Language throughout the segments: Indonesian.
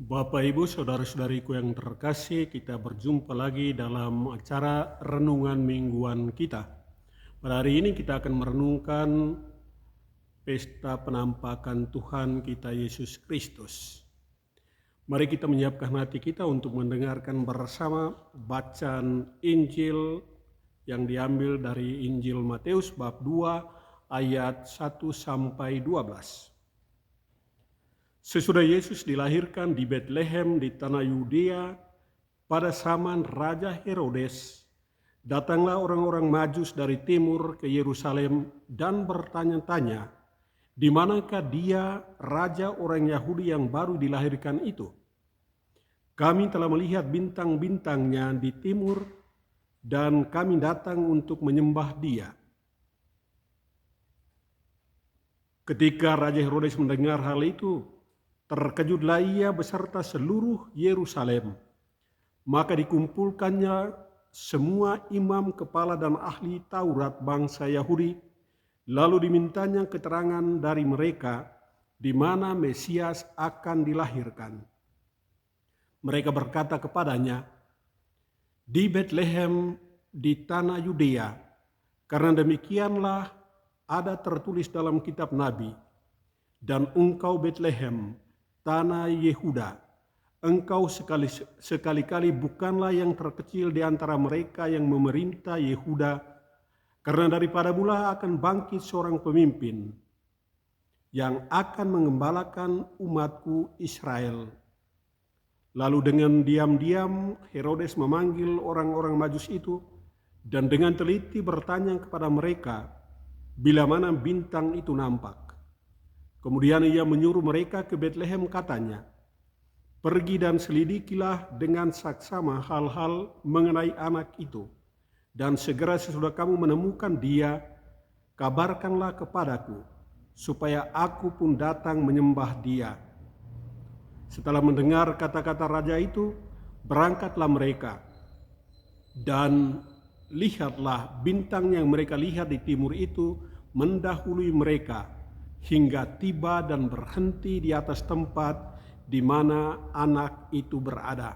Bapak, Ibu, saudara-saudariku yang terkasih, kita berjumpa lagi dalam acara renungan mingguan kita. Pada hari ini kita akan merenungkan pesta penampakan Tuhan kita Yesus Kristus. Mari kita menyiapkan hati kita untuk mendengarkan bersama bacaan Injil yang diambil dari Injil Matius bab 2 ayat 1 sampai 12. Sesudah Yesus dilahirkan di Betlehem di tanah Yudea pada zaman Raja Herodes, datanglah orang-orang Majus dari timur ke Yerusalem dan bertanya-tanya, di manakah dia raja orang Yahudi yang baru dilahirkan itu? Kami telah melihat bintang-bintangnya di timur dan kami datang untuk menyembah dia. Ketika Raja Herodes mendengar hal itu, terkejutlah ia beserta seluruh Yerusalem. Maka dikumpulkannya semua imam kepala dan ahli Taurat bangsa Yahudi, lalu dimintanya keterangan dari mereka di mana Mesias akan dilahirkan. Mereka berkata kepadanya, di Betlehem di tanah Yudea, karena demikianlah ada tertulis dalam kitab Nabi, dan engkau Betlehem, tanah Yehuda, engkau sekali-kali bukanlah yang terkecil di antara mereka yang memerintah Yehuda, karena daripada mula akan bangkit seorang pemimpin yang akan mengembalakan umatku Israel. Lalu dengan diam-diam Herodes memanggil orang-orang Majus itu dan dengan teliti bertanya kepada mereka bila mana bintang itu nampak. Kemudian ia menyuruh mereka ke Betlehem, katanya, pergi dan selidikilah dengan saksama hal-hal mengenai anak itu, dan segera sesudah kamu menemukan dia, kabarkanlah kepadaku, supaya aku pun datang menyembah dia. Setelah mendengar kata-kata raja itu, berangkatlah mereka, dan lihatlah bintang yang mereka lihat di timur itu mendahului mereka, hingga tiba dan berhenti di atas tempat di mana anak itu berada.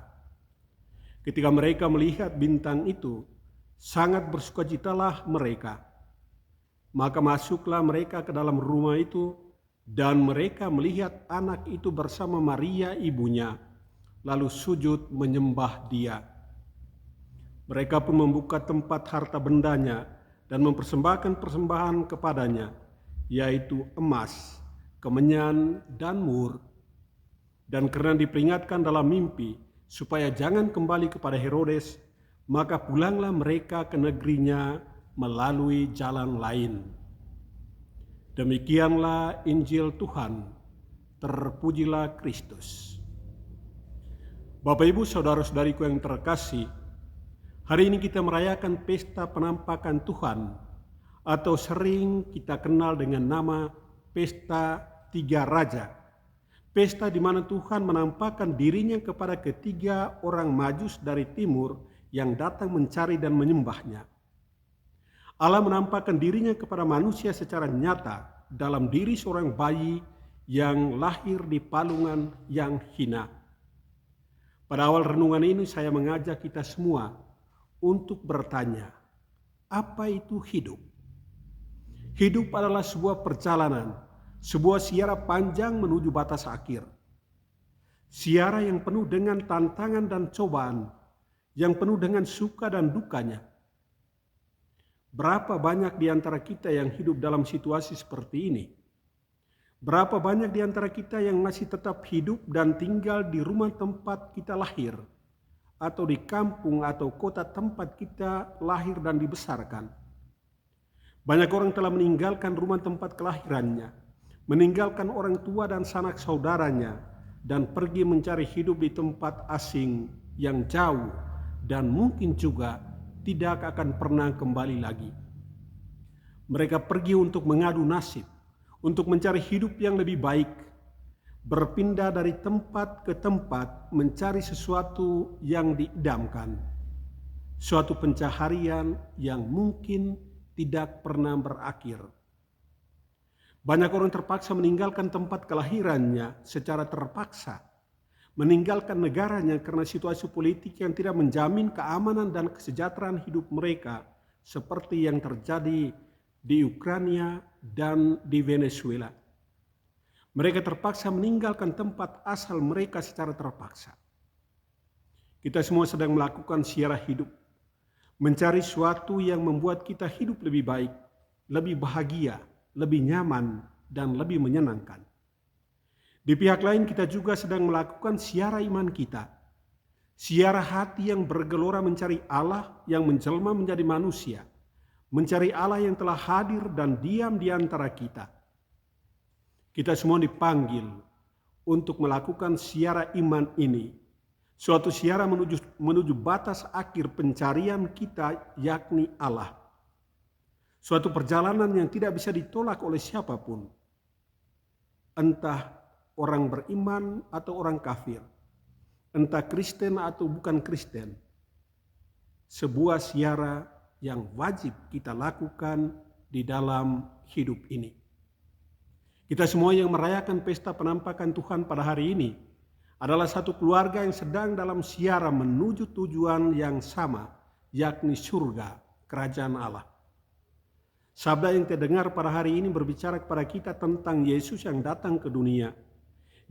Ketika mereka melihat bintang itu, sangat bersukacitalah mereka. Maka masuklah mereka ke dalam rumah itu, dan mereka melihat anak itu bersama Maria ibunya, lalu sujud menyembah dia. Mereka pun membuka tempat harta bendanya dan mempersembahkan persembahan kepadanya, yaitu emas, kemenyan, dan mur. Dan karena diperingatkan dalam mimpi supaya jangan kembali kepada Herodes, maka pulanglah mereka ke negerinya melalui jalan lain. Demikianlah Injil Tuhan. Terpujilah Kristus. Bapak, Ibu, saudara-saudariku yang terkasih, hari ini kita merayakan pesta penampakan Tuhan, atau sering kita kenal dengan nama Pesta Tiga Raja. Pesta di mana Tuhan menampakkan dirinya kepada ketiga orang Majus dari timur yang datang mencari dan menyembahnya. Allah menampakkan dirinya kepada manusia secara nyata dalam diri seorang bayi yang lahir di palungan yang hina. Pada awal renungan ini saya mengajak kita semua untuk bertanya, apa itu hidup? Hidup adalah sebuah perjalanan, sebuah siara panjang menuju batas akhir. Siara yang penuh dengan tantangan dan cobaan, yang penuh dengan suka dan dukanya. Berapa banyak di antara kita yang hidup dalam situasi seperti ini? Berapa banyak di antara kita yang masih tetap hidup dan tinggal di rumah tempat kita lahir, atau di kampung atau kota tempat kita lahir dan dibesarkan? Banyak orang telah meninggalkan rumah tempat kelahirannya, meninggalkan orang tua dan sanak saudaranya, dan pergi mencari hidup di tempat asing yang jauh dan mungkin juga tidak akan pernah kembali lagi. Mereka pergi untuk mengadu nasib, untuk mencari hidup yang lebih baik, berpindah dari tempat ke tempat mencari sesuatu yang diidamkan, suatu pencaharian yang mungkin tidak pernah berakhir. Banyak orang terpaksa meninggalkan tempat kelahirannya secara terpaksa, meninggalkan negaranya karena situasi politik yang tidak menjamin keamanan dan kesejahteraan hidup mereka, seperti yang terjadi di Ukraina dan di Venezuela. Mereka terpaksa meninggalkan tempat asal mereka secara terpaksa. Kita semua sedang melakukan ziarah hidup, mencari sesuatu yang membuat kita hidup lebih baik, lebih bahagia, lebih nyaman, dan lebih menyenangkan. Di pihak lain kita juga sedang melakukan ziarah iman kita, ziarah hati yang bergelora mencari Allah yang menjelma menjadi manusia, mencari Allah yang telah hadir dan diam di antara kita. Kita semua dipanggil untuk melakukan ziarah iman ini, suatu ziarah menuju batas akhir pencarian kita, yakni Allah. Suatu perjalanan yang tidak bisa ditolak oleh siapapun, entah orang beriman atau orang kafir, entah Kristen atau bukan Kristen. Sebuah ziarah yang wajib kita lakukan di dalam hidup ini. Kita semua yang merayakan pesta penampakan Tuhan pada hari ini adalah satu keluarga yang sedang dalam ziarah menuju tujuan yang sama, yakni surga, kerajaan Allah. Sabda yang terdengar pada hari ini berbicara kepada kita tentang Yesus yang datang ke dunia.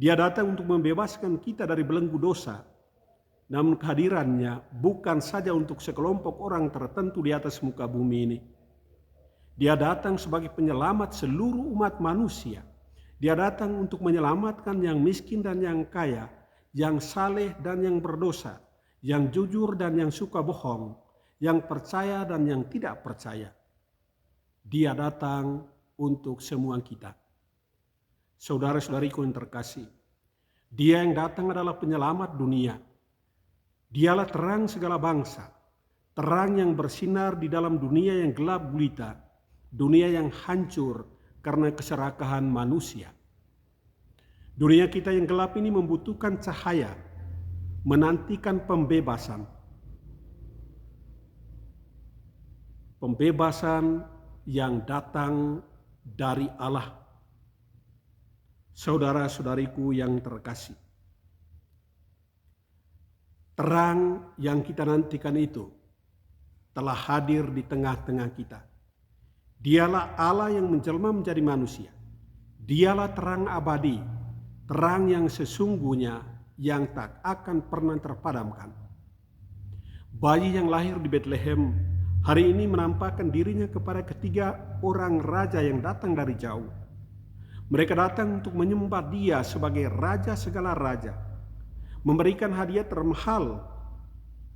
Dia datang untuk membebaskan kita dari belenggu dosa. Namun kehadirannya bukan saja untuk sekelompok orang tertentu di atas muka bumi ini. Dia datang sebagai penyelamat seluruh umat manusia. Dia datang untuk menyelamatkan yang miskin dan yang kaya, yang saleh dan yang berdosa, yang jujur dan yang suka bohong, yang percaya dan yang tidak percaya. Dia datang untuk semua kita. Saudara-saudariku yang terkasih, Dia yang datang adalah penyelamat dunia. Dialah terang segala bangsa, terang yang bersinar di dalam dunia yang gelap gulita, dunia yang hancur karena keserakahan manusia. Dunia kita yang gelap ini membutuhkan cahaya, menantikan pembebasan. Pembebasan yang datang dari Allah. Saudara-saudariku yang terkasih, terang yang kita nantikan itu telah hadir di tengah-tengah kita. Dialah Allah yang menjelma menjadi manusia. Dialah terang abadi, terang yang sesungguhnya yang tak akan pernah terpadamkan. Bayi yang lahir di Bethlehem hari ini menampakkan dirinya kepada ketiga orang raja yang datang dari jauh. Mereka datang untuk menyembah Dia sebagai Raja segala raja, memberikan hadiah termahal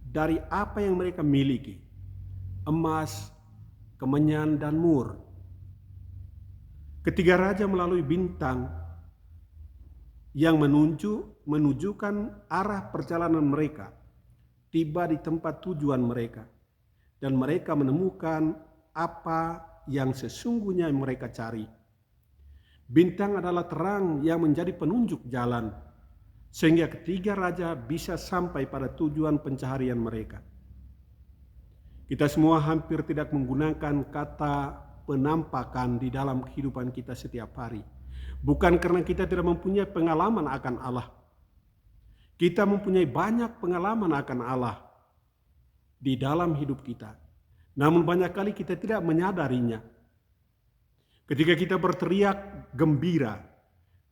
dari apa yang mereka miliki, emas, kemenyan, dan mur. Ketiga raja melalui bintang yang menunjukkan arah perjalanan mereka, tiba di tempat tujuan mereka, dan mereka menemukan apa yang sesungguhnya mereka cari. Bintang adalah terang yang menjadi penunjuk jalan, sehingga ketiga raja bisa sampai pada tujuan pencaharian mereka. Kita semua hampir tidak menggunakan kata penampakan di dalam kehidupan kita setiap hari. Bukan karena kita tidak mempunyai pengalaman akan Allah. Kita mempunyai banyak pengalaman akan Allah di dalam hidup kita. Namun banyak kali kita tidak menyadarinya. Ketika kita berteriak gembira,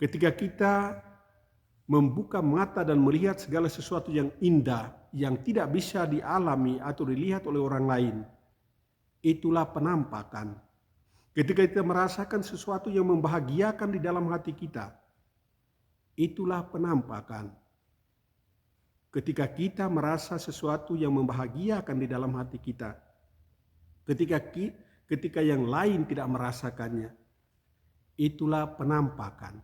ketika kita membuka mata dan melihat segala sesuatu yang indah, yang tidak bisa dialami atau dilihat oleh orang lain, itulah penampakan. Ketika kita merasakan sesuatu yang membahagiakan di dalam hati kita, itulah penampakan. Ketika kita merasa sesuatu yang membahagiakan di dalam hati kita, ketika yang lain tidak merasakannya, itulah penampakan.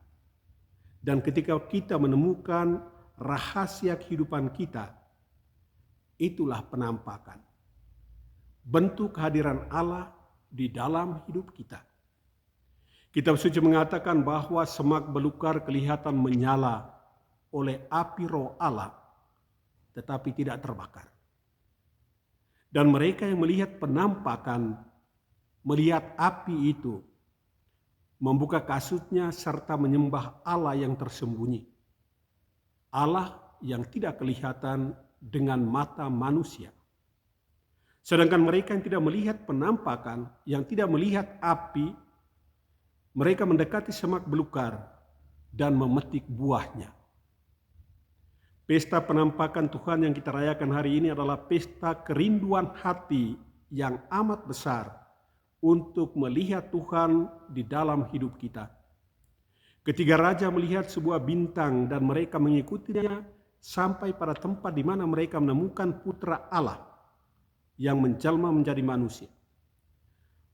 Dan ketika kita menemukan rahasia kehidupan kita, itulah penampakan. Bentuk kehadiran Allah di dalam hidup kita. Kitab suci mengatakan bahwa semak belukar kelihatan menyala oleh api roh Allah, tetapi tidak terbakar. Dan mereka yang melihat penampakan, melihat api itu, membuka kasutnya serta menyembah Allah yang tersembunyi. Allah yang tidak kelihatan dengan mata manusia. Sedangkan mereka yang tidak melihat penampakan, yang tidak melihat api, mereka mendekati semak belukar dan memetik buahnya. Pesta penampakan Tuhan yang kita rayakan hari ini adalah pesta kerinduan hati yang amat besar untuk melihat Tuhan di dalam hidup kita. Ketiga raja melihat sebuah bintang dan mereka mengikutinya sampai pada tempat di mana mereka menemukan putra Allah yang menjelma menjadi manusia.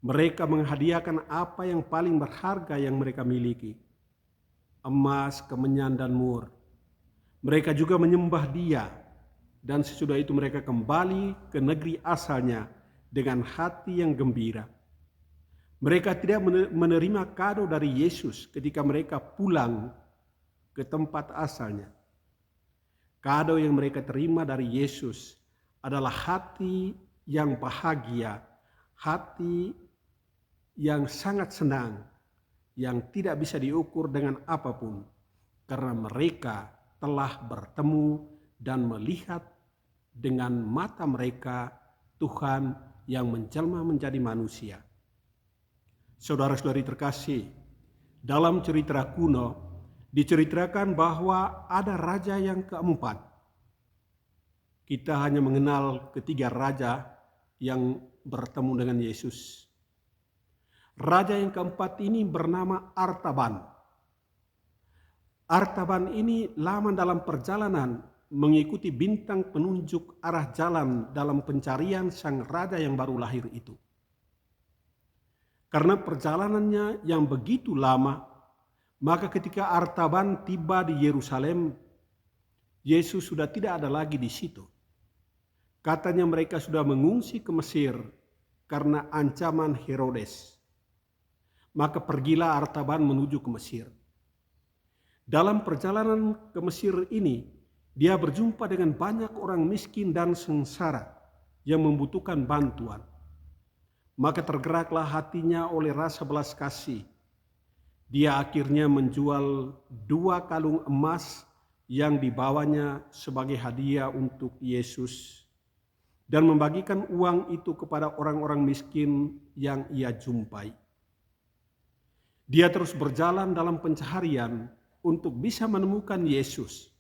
Mereka menghadiahkan apa yang paling berharga yang mereka miliki, emas, kemenyan, dan mur. Mereka juga menyembah Dia, dan sesudah itu mereka kembali ke negeri asalnya dengan hati yang gembira. Mereka tidak menerima kado dari Yesus ketika mereka pulang ke tempat asalnya. Kado yang mereka terima dari Yesus adalah hati yang bahagia, hati yang sangat senang, yang tidak bisa diukur dengan apapun, karena mereka telah bertemu dan melihat dengan mata mereka Tuhan yang menjelma menjadi manusia. Saudara-saudari terkasih, dalam cerita kuno diceritakan bahwa ada raja yang keempat. Kita hanya mengenal ketiga raja yang bertemu dengan Yesus. Raja yang keempat ini bernama Artaban. Artaban ini lama dalam perjalanan mengikuti bintang penunjuk arah jalan dalam pencarian sang raja yang baru lahir itu. Karena perjalanannya yang begitu lama, maka ketika Artaban tiba di Yerusalem, Yesus sudah tidak ada lagi di situ. Katanya mereka sudah mengungsi ke Mesir karena ancaman Herodes. Maka pergilah Artaban menuju ke Mesir. Dalam perjalanan ke Mesir ini, dia berjumpa dengan banyak orang miskin dan sengsara yang membutuhkan bantuan. Maka tergeraklah hatinya oleh rasa belas kasih. Dia akhirnya menjual 2 kalung emas yang dibawanya sebagai hadiah untuk Yesus dan membagikan uang itu kepada orang-orang miskin yang ia jumpai. Dia terus berjalan dalam pencaharian untuk bisa menemukan Yesus.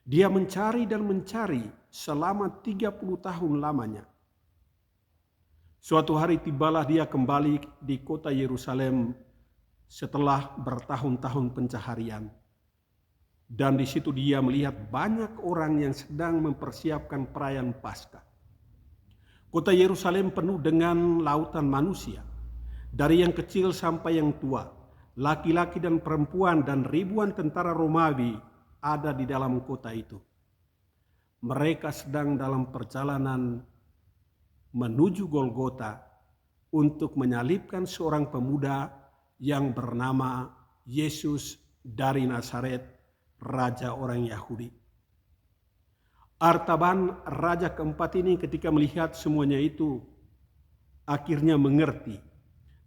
Dia mencari dan mencari selama 30 tahun lamanya. Suatu hari tibalah dia kembali di kota Yerusalem setelah bertahun-tahun pencaharian. Dan di situ dia melihat banyak orang yang sedang mempersiapkan perayaan Paskah. Kota Yerusalem penuh dengan lautan manusia, dari yang kecil sampai yang tua, laki-laki dan perempuan dan ribuan tentara Romawi ada di dalam kota itu. Mereka sedang dalam perjalanan menuju Golgota untuk menyalibkan seorang pemuda yang bernama Yesus dari Nazaret, raja orang Yahudi. Artaban, raja keempat ini ketika melihat semuanya itu, akhirnya mengerti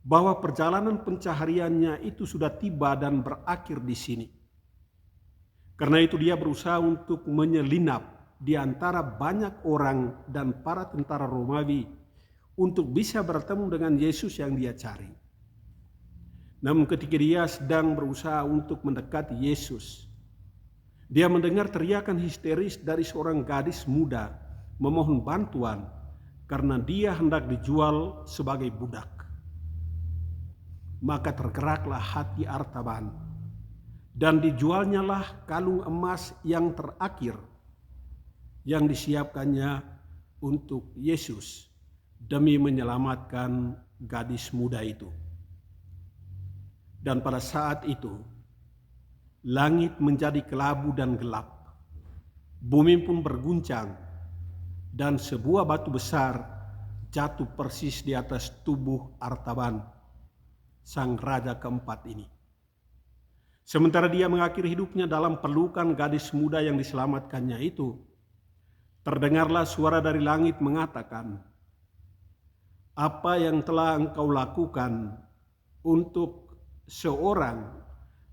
bahwa perjalanan pencahariannya itu sudah tiba dan berakhir di sini. Karena itu dia berusaha untuk menyelinap di antara banyak orang dan para tentara Romawi untuk bisa bertemu dengan Yesus yang dia cari. Namun ketika dia sedang berusaha untuk mendekati Yesus, dia mendengar teriakan histeris dari seorang gadis muda memohon bantuan karena dia hendak dijual sebagai budak. Maka tergeraklah hati Artaban dan dijualnyalah kalung emas yang terakhir yang disiapkannya untuk Yesus demi menyelamatkan gadis muda itu. Dan pada saat itu, langit menjadi kelabu dan gelap, bumi pun berguncang, dan sebuah batu besar jatuh persis di atas tubuh Artaban, sang raja keempat ini. Sementara dia mengakhiri hidupnya dalam pelukan gadis muda yang diselamatkannya itu, terdengarlah suara dari langit mengatakan, "Apa yang telah engkau lakukan untuk seorang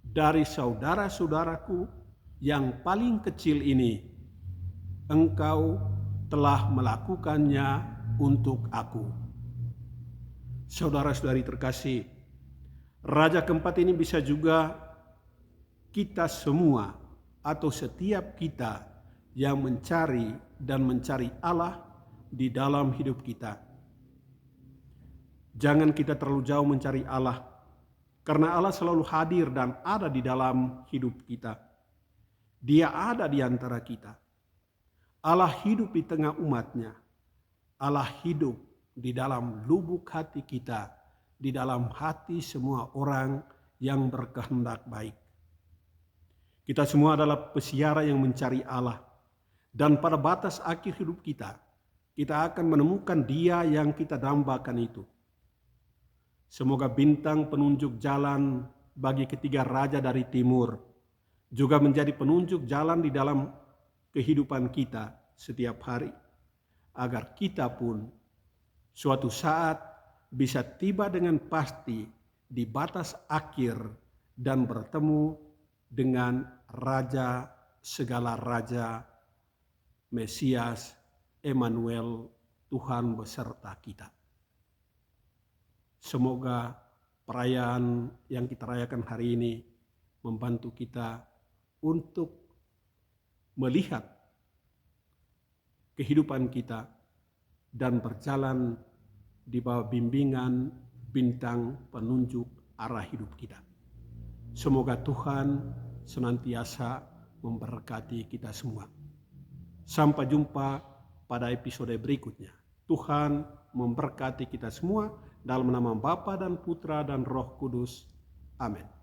dari saudara-saudaraku yang paling kecil ini, Engkau telah melakukannya untuk aku. Saudara-saudari terkasih, Raja keempat ini bisa juga kita semua atau setiap kita yang mencari Allah di dalam hidup kita. Jangan kita terlalu jauh mencari Allah, karena Allah selalu hadir dan ada di dalam hidup kita. Dia ada di antara kita. Allah hidup di tengah umatnya. Allah hidup di dalam lubuk hati kita, di dalam hati semua orang yang berkehendak baik. Kita semua adalah peziarah yang mencari Allah. Dan pada batas akhir hidup kita akan menemukan Dia yang kita dambakan itu. Semoga bintang penunjuk jalan bagi ketiga raja dari timur juga menjadi penunjuk jalan di dalam kehidupan kita setiap hari, agar kita pun suatu saat bisa tiba dengan pasti di batas akhir dan bertemu dengan Raja segala raja, Mesias, Emmanuel, Tuhan beserta kita. Semoga perayaan yang kita rayakan hari ini membantu kita untuk melihat kehidupan kita dan berjalan di bawah bimbingan bintang penunjuk arah hidup kita. Semoga Tuhan senantiasa memberkati kita semua. Sampai jumpa pada episode berikutnya. Tuhan memberkati kita semua dalam nama Bapa dan Putra dan Roh Kudus. Amin.